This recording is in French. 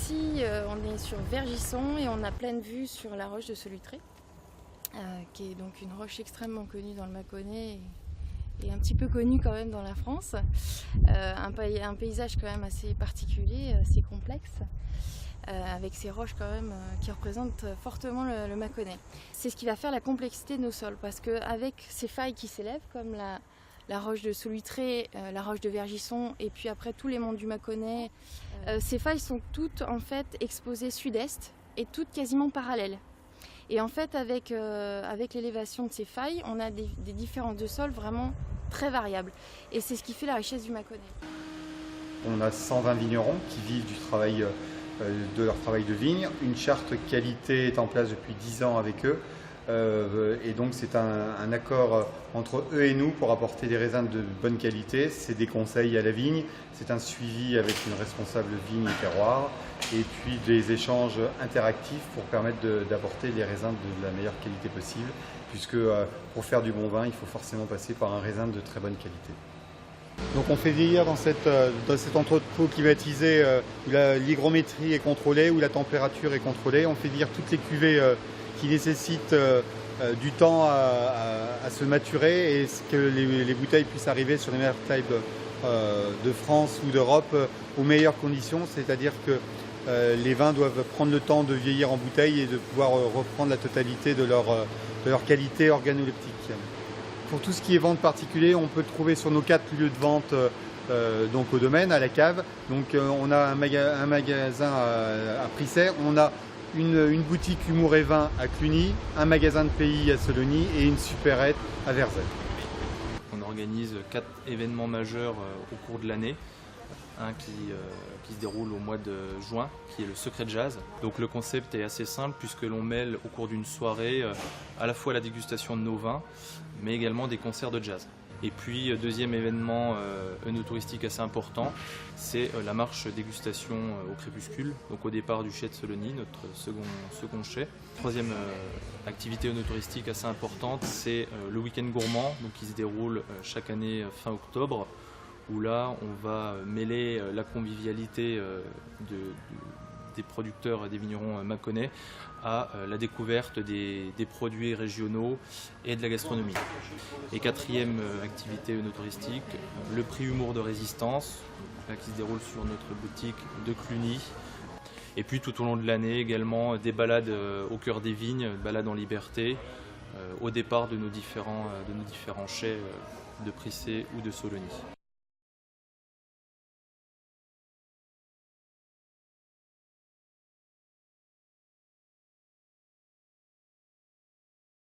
ici, on est sur Vergisson et on a pleine vue sur la roche de Solutré, qui est donc une roche extrêmement connue dans le Mâconnais et un petit peu connue quand même dans la France. Un paysage quand même assez particulier, assez complexe, avec ces roches quand même qui représentent fortement le Mâconnais. C'est ce qui va faire la complexité de nos sols, parce qu'avec ces failles qui s'élèvent, comme la roche de Solutré, la roche de Vergisson et puis après tous les monts du Mâconnais, ces failles sont toutes en fait exposées sud-est et toutes quasiment parallèles. Et en fait avec l'élévation de ces failles, on a des différences de sol vraiment très variables. Et c'est ce qui fait la richesse du Mâconnais. On a 120 vignerons qui vivent de leur travail de vigne. Une charte qualité est en place depuis 10 ans avec eux. Et donc c'est un accord entre eux et nous pour apporter des raisins de bonne qualité. C'est des conseils à la vigne, c'est un suivi avec une responsable vigne et terroir, et puis des échanges interactifs pour permettre d'apporter des raisins de la meilleure qualité possible, puisque pour faire du bon vin, il faut forcément passer par un raisin de très bonne qualité. Donc on fait vieillir dans cet entrepôt climatisé où l'hygrométrie est contrôlée, où la température est contrôlée. On fait vieillir toutes les cuvées qui nécessitent du temps à se maturer et que les bouteilles puissent arriver sur les meilleures tailles de France ou d'Europe aux meilleures conditions, c'est-à-dire que les vins doivent prendre le temps de vieillir en bouteille et de pouvoir reprendre la totalité de leur qualité organoleptique. Pour tout ce qui est vente particulier, on peut trouver sur nos 4 lieux de vente donc au domaine, à la cave. Donc on a un magasin à Prissay, on a une boutique Humour et Vin à Cluny, un magasin de pays à Sologny et une supérette à Verzet. On organise 4 événements majeurs au cours de l'année. Un qui se déroule au mois de juin, qui est le Secret Jazz. Donc le concept est assez simple puisque l'on mêle au cours d'une soirée à la fois la dégustation de nos vins, mais également des concerts de jazz. Et puis deuxième événement œnotouristique assez important, c'est la marche dégustation au crépuscule, donc au départ du chai de Sologny, notre second chai. Troisième activité œnotouristique assez importante, c'est le week-end gourmand, donc qui se déroule chaque année fin octobre, où là on va mêler la convivialité des producteurs et des vignerons mâconnais à la découverte des produits régionaux et de la gastronomie. Et quatrième activité œnotouristique, le prix Humour de Résistance, qui se déroule sur notre boutique de Cluny. Et puis tout au long de l'année également des balades au cœur des vignes, balades en liberté, au départ de nos différents chais de Prissay ou de Sologny.